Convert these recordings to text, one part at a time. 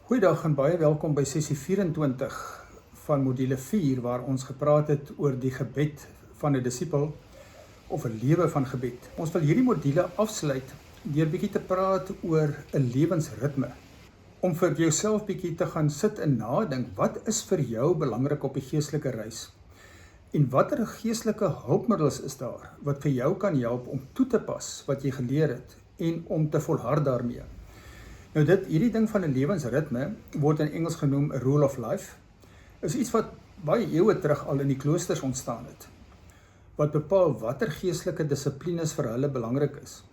Goeiedag en baie welkom by sessie 24 van module 4 waar ons gepraat het oor die gebed van 'n disipel of 'n lewe van gebed. Ons wil hierdie module afsluit deur bietjie te praat oor 'n lewensritme. Om vir jouself bietjie te gaan sit en nadink, wat is vir jou belangrik op die geestelike reis? En watter geestelike hulpmiddels is daar wat vir jou kan help om toe te pas wat jy geleer het en om te volhard daarmee? Nou hierdie ding van 'n lewensritme word in Engels genoem 'n rule of life, is iets wat baie eeue terug al in die kloosters ontstaan het, wat bepaal watter geestelike dissiplines vir hulle belangrik is.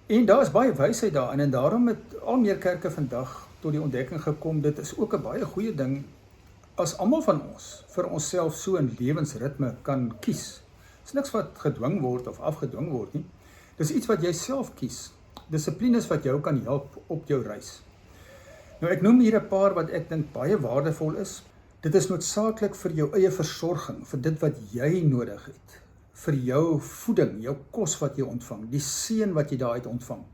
En daar is baie wysheid daarin en daarom het al meer kerke vandag tot die ontdekking gekom, dit is ook 'n baie goeie ding as almal van ons vir onsself so 'n lewensritme kan kies. Dis niks wat gedwing word of afgedwing word nie. Dis iets wat jy self kies. Dissiplines wat jou kan help op jou reis. Nou ek noem hier 'n paar wat ek dink baie waardevol is. Dit is noodsaaklik vir jou eie versorging, vir dit wat jy nodig het. Vir jou voeding, jou kos wat jy ontvang, die seën wat jy daaruit ontvang.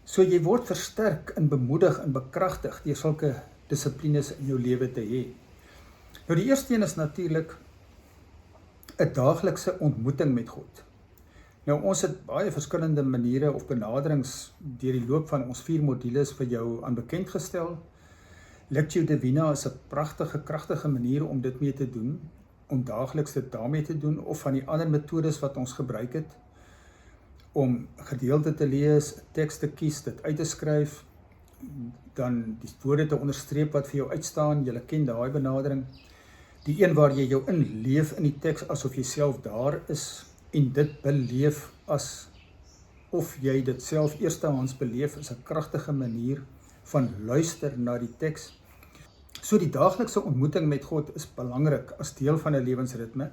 So jy word versterk en bemoedig en bekragtig deur sulke dissiplines in jou lewe te hê. Nou die eerste een is natuurlik 'n daaglikse ontmoeting met God. Nou ons het baie verskillende maniere of benaderings deur die loop van ons 4 modules vir jou aan bekend gestel. Lectio Divina is 'n pragtige, kragtige manier om dit mee te doen, om daagliks dit daarmee te doen, of van die ander metodes wat ons gebruik het, om gedeelte te lees, 'n teks te kies, dit uit te skryf, dan die woorde te onderstreep wat vir jou uitstaan, jy ken daai benadering. Die een waar jy jou inleef in die teks asof jy self daar is, en dit beleef as of jy dit self eerstehands beleef, is 'n kragtige manier van luister na die teks. So die daaglikse ontmoeting met God is belangrik as deel van 'n lewensritme.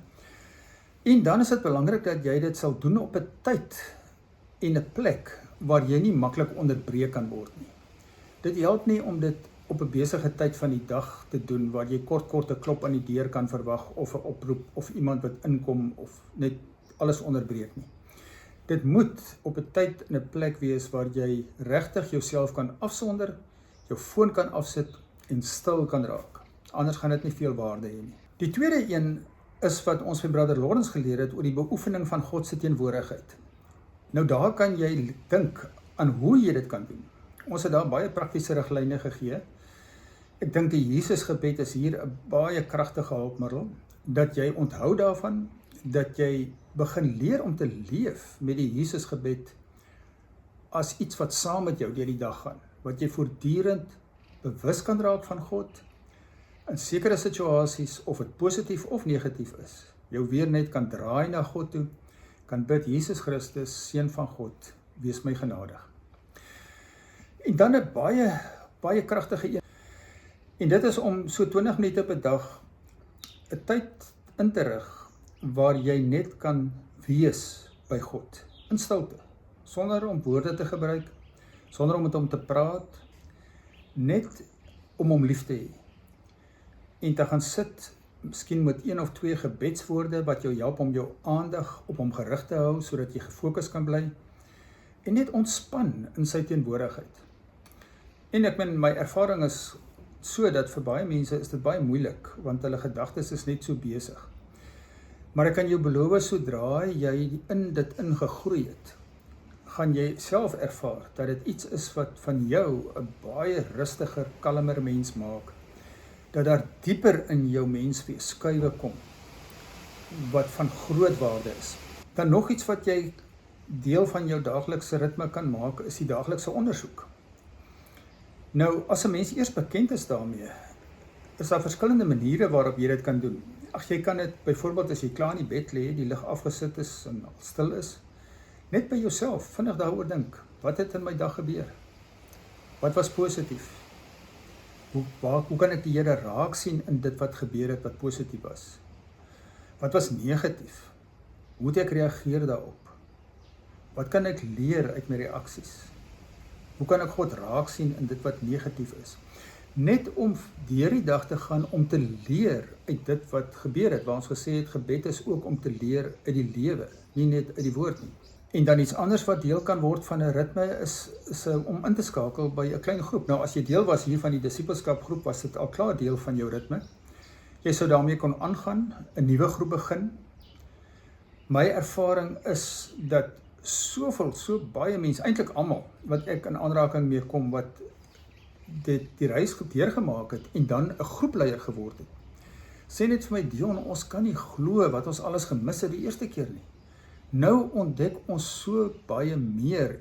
En dan is dit belangrik dat jy dit sal doen op 'n tyd en 'n plek waar jy nie maklik onderbreek kan word nie. Dit help nie om dit op 'n besige tyd van die dag te doen waar jy kort 'n klop aan die deur kan verwag of 'n oproep of iemand wat inkom of net alles onderbreek nie. Dit moet op 'n tyd en 'n plek wees waar jy regtig jouself kan afsonder, jou foon kan afsit en stil kan raak. Anders gaan dit nie veel waarde hê nie. Die tweede een is wat ons by Brother Lawrence geleer het oor die beoefening van God se teenwoordigheid. Nou daar kan jy dink aan hoe jy dit kan doen. Ons het daar baie praktiese riglyne gegee. Ek dink die Jesusgebed is hier 'n baie kragtige hulpmiddel, dat jy onthou daarvan, dat jy begin leer om te leef met die Jesusgebed as iets wat saam met jou deur die dag gaan, wat jy voortdurend bewus kan raak van God, in sekere situasies, of dit positief of negatief is, jou weer net kan draai na God toe, kan bid, Jesus Christus, Seun van God, wees my genadig. En dan 'n baie kragtige een, en dit is om so 20 minute op 'n dag 'n tyd in te rig, waar jy net kan wees by God, in stilte, sonder om woorde te gebruik, sonder om met hom te praat, net om hom lief te hê, en te gaan sit, miskien met 1 of 2 gebedswoorde, wat jou help om jou aandag op hom gerig te hou, sodat jy gefokus kan bly, en net ontspan in sy teenwoordigheid. En ek meen, my ervaring is so, dat vir baie mense is dit baie moeilik, want hulle gedagtes is net so besig. Maar ek kan jou beloof, sodra jy in dit ingegroei het, gaan jy self ervaar, dat dit iets is wat van jou 'n baie rustiger, kalmer mens maak, dat daar dieper in jou menswees skuwe kom, wat van groot waarde is. Dan nog iets wat jy deel van jou daaglikse ritme kan maak, is die daaglikse ondersoek. Nou, as 'n mens eers bekend is daarmee, is daar verskillende maniere waarop jy dit kan doen. Jy kan dit, byvoorbeeld as jy klaar in die bed lê, die lig afgesit is en al stil is, net by jouself vinnig daaroor dink, wat het in my dag gebeur? Wat was positief? Hoe kan ek die Here raak sien in dit wat gebeur het wat positief was? Wat was negatief? Hoe moet ek reageer daarop? Wat kan ek leer uit my reaksies? Hoe kan ek God raak sien in dit wat negatief is? net om deur die dag te gaan om te leer uit dit wat gebeur het, waar ons gesê het, gebed is ook om te leer uit die lewe, nie net uit die woord nie. En dan iets anders wat deel kan word van 'n ritme is om in te skakel by 'n klein groep. Nou as jy deel was hier van die disipelskapgroep, was dit al klaar deel van jou ritme. Jy sou daarmee kon aangaan, 'n nuwe groep begin. My ervaring is dat so baie mense, eintlik almal wat ek in aanraking mee kom, wat die reis deurgemaak het en dan 'n groepleier geword het, sê net vir my, Dion, ons kan nie glo wat ons alles gemis het die eerste keer nie. Nou ontdek ons so baie meer.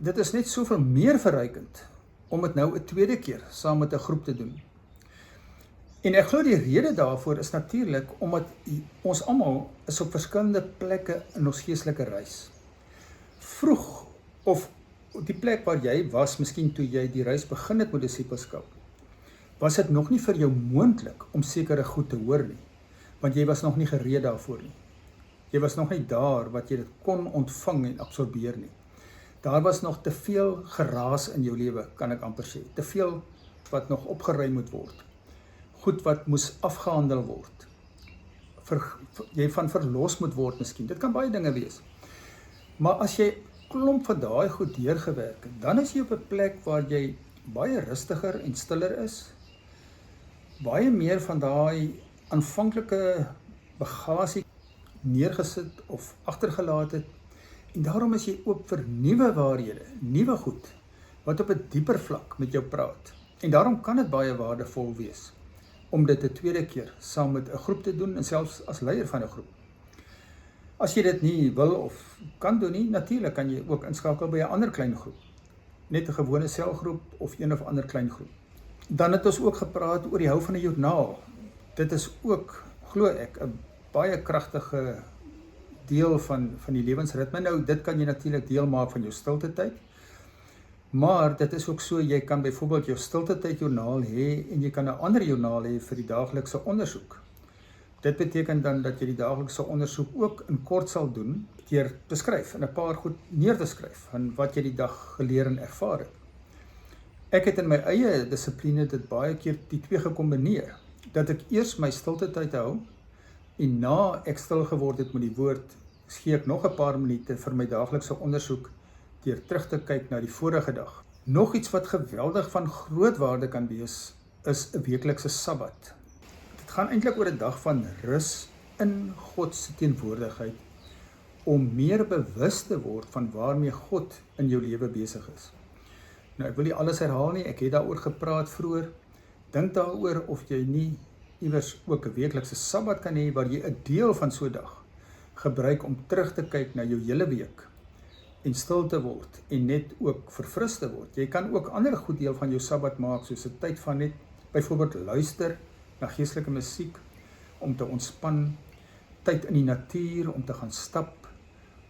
Dit is net soveel meer verrykend om dit nou 'n tweede keer saam met 'n groep te doen. En ek glo die rede daarvoor is natuurlik omdat ons almal is op verskillende plekke in ons geestelike reis. Vroeg, of die plek waar jy was, miskien toe jy die reis begin het met disipelskap, was dit nog nie vir jou moontlik om sekere goed te hoor nie, want jy was nog nie gereed daarvoor nie. Jy was nog nie daar wat jy dit kon ontvang en absorbeer nie. Daar was nog te veel geraas in jou lewe, kan ek amper sê. Te veel wat nog opgeruim moet word. Goed wat moes afgehandel word. Jy van verlos moet word miskien. Dit kan baie dinge wees. Maar as jy klomp van daai goed deurgewerk het, dan is jy op 'n plek waar jy baie rustiger en stiller is. Baie meer van daai aanvanklike bagasie neergesit of agtergelaat het, en daarom is jy oop vir nuwe waarhede, nuwe goed, wat op 'n dieper vlak met jou praat. En daarom kan dit baie waardevol wees, om dit 'n tweede keer saam met 'n groep te doen, en selfs as leier van 'n groep. As jy dit nie wil of kan doen nie, natuurlik kan jy ook inskakel by 'n ander klein groep, net 'n gewone selgroep of een of ander klein groep. Dan het ons ook gepraat oor die hou van 'n joernaal. Dit is ook, glo ek, 'n baie kragtige deel van die lewensritme. Nou, dit kan jy natuurlik deel maak van jou stilte tyd, maar dit is ook so, jy kan byvoorbeeld jou stilte tyd joernaal hê, en jy kan 'n ander joernaal hê vir die daaglikse ondersoek. Dit beteken dan dat jy die daaglikse ondersoek ook in kort sal doen, deur te skryf, en 'n paar goed neer te skryf, van wat jy die dag geleer en ervaar het. Ek het in my eie dissipline dit baie keer die twee gekombineer, dat ek eers my stilte tyd hou, en na ek stil geword het met die woord, gee ek nog 'n paar minute vir my daaglikse ondersoek, deur terug te kyk na die vorige dag. Nog iets wat geweldig van groot waarde kan wees, is 'n weeklikse sabbat. Dit gaan eintlik oor 'n dag van rus in God se teenwoordigheid, om meer bewus te word van waarmee God in jou lewe besig is. Nou, ek wil nie alles herhaal nie, ek het daaroor gepraat vroeër. Dink daaroor of jy nie iewers ook 'n weeklikse sabbat kan hê, waar jy 'n deel van so 'n dag gebruik om terug te kyk na jou hele week, en stil te word, en net ook verfris te word. Jy kan ook ander goed deel van jou sabbat maak, soos 'n tyd van net, byvoorbeeld luister na geestelike musiek, om te ontspan, tyd in die natuur, om te gaan stap,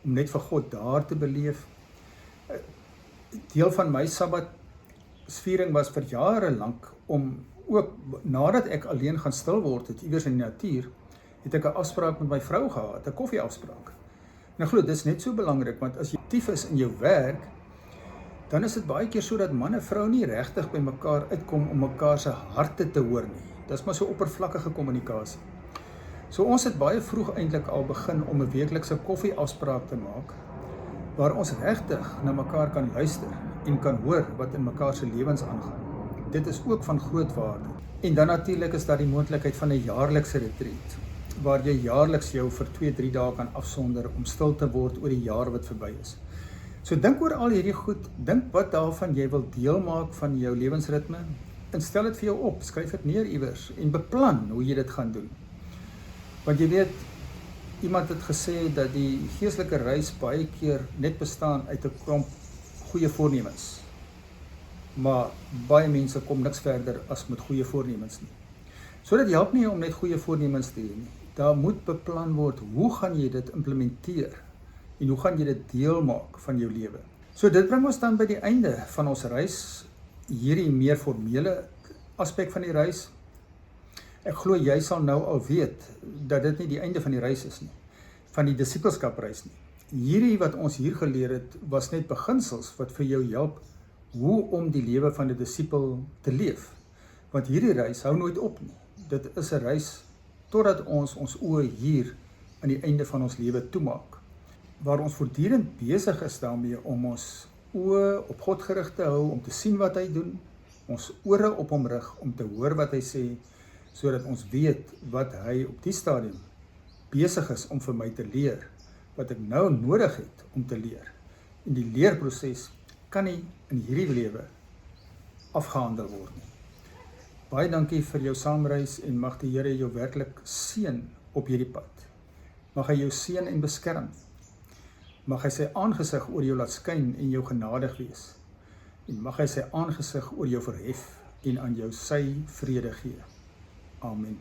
om net vir God daar te beleef. Deel van my sabbatsviering was vir jare lank, om ook, nadat ek alleen gaan stil word het, iewers in die natuur, het ek 'n afspraak met my vrou gehad, 'n koffieafspraak. Nou glo, dit is net so belangrik, want as jy aktief is in jou werk, dan is dit baie keer so dat man en vrou nie regtig by mekaar uitkom om mekaar se harte te hoor nie. Dis maar so oppervlakkige kommunikasie. So ons het baie vroeg eintlik al begin om 'n weeklikse koffieafspraak te maak, waar ons regtig na mekaar kan luister en kan hoor wat in mekaar se lewens aangaan. Dit is ook van groot waarde. En dan natuurlik is daar die moontlikheid van 'n jaarlikse retreat, waar jy jaarliks jou vir 2-3 dae kan afsonder om stil te word oor die jaar wat verby is. So dink oor al hierdie goed, dink wat daarvan jy wil deel maak van jou lewensritme, en stel dit vir jou op, skryf dit neer iewers, en beplan hoe jy dit gaan doen. Want jy weet, iemand het gesê dat die geestelike reis baie keer net bestaan uit 'n klomp goeie voornemens. Maar baie mense kom niks verder as met goeie voornemens nie. So dit help nie om net goeie voornemens te hê nie. Daar moet beplan word, hoe gaan jy dit implementeer, en hoe gaan jy dit deel maak van jou lewe. So dit bring ons dan by die einde van ons reis, hierdie meer formele aspek van die reis. Ek glo jy sal nou al weet, dat dit nie die einde van die reis is nie, van die disipelskapreis nie. Hierdie wat ons hier geleer het, was net beginsels wat vir jou help hoe om die lewe van 'n disipel te leef. Want hierdie reis hou nooit op nie. Dit is 'n reis totdat ons oë hier aan die einde van ons lewe toemaak, waar ons voortdurend besig is daarmee om ons oë op God gerig te hou, om te sien wat hy doen, ons ore op hom rig, om te hoor wat hy sê, sodat ons weet wat hy op die stadium besig is om vir my te leer, wat ek nou nodig het om te leer. En die leerproses kan nie in hierdie lewe afgehandel word nie. Baie dankie vir jou saamreis en mag die Here jou werklik seën op hierdie pad. Mag hy jou seën en beskerm. Mag hy sy aangesig oor jou laat skyn en jou genadig wees. En mag hy sy aangesig oor jou verhef en aan jou sy vrede gee. Amen.